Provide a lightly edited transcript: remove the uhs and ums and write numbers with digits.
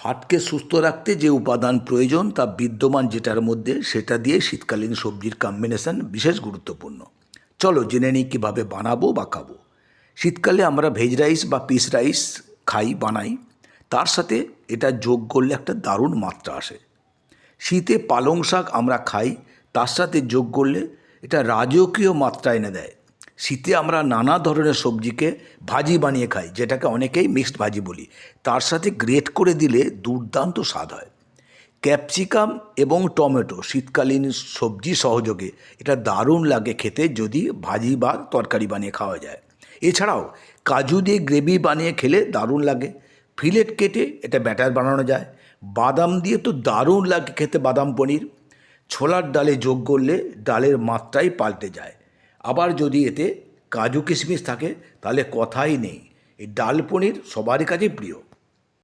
হার্টকে সুস্থ রাখতে যে উপাদান প্রয়োজন তা বিদ্যমান যেটার মধ্যে সেটা দিয়ে শীতকালীন সবজির কম্বিনেশন বিশেষ গুরুত্বপূর্ণ। চলো জেনে নিই কীভাবে বানাবো বা খাবো। শীতকালে আমরা ভেজ রাইস বা পিস রাইস বানাই। তার সাথে এটা যোগ করলে একটা দারুণ মাত্রা আসে। শীতে পালং শাক আমরা খাই, তার সাথে যোগ করলে এটা রাজকীয় মাত্রা এনে দেয়। শীতে আমরা নানা ধরনের সবজিকে ভাজি বানিয়ে খাই, যেটাকে অনেকেই মিক্সড ভাজি বলি। তার সাথে গ্রেট করে দিলে দুর্দান্ত স্বাদ হয়। ক্যাপসিকাম এবং টমেটো শীতকালীন সবজি সহযোগে এটা দারুণ লাগে খেতে, যদি ভাজি বা তরকারি বানিয়ে খাওয়া যায়। এছাড়াও কাজু দিয়ে গ্রেভি বানিয়ে খেলে দারুণ লাগে। ফিলেট কেটে এটা ব্যাটার বানানো যায়। বাদাম দিয়ে তো দারুণ লাগে খেতে বাদাম পনির। ছোলার ডালে যোগ করলে ডালের মাত্রাই পাল্টে যায়। আবার যদি এতে কাজু কিশমিশ থাকে তাহলে কথাই নেই, এই ডাল পনির সবারই কাছে প্রিয়।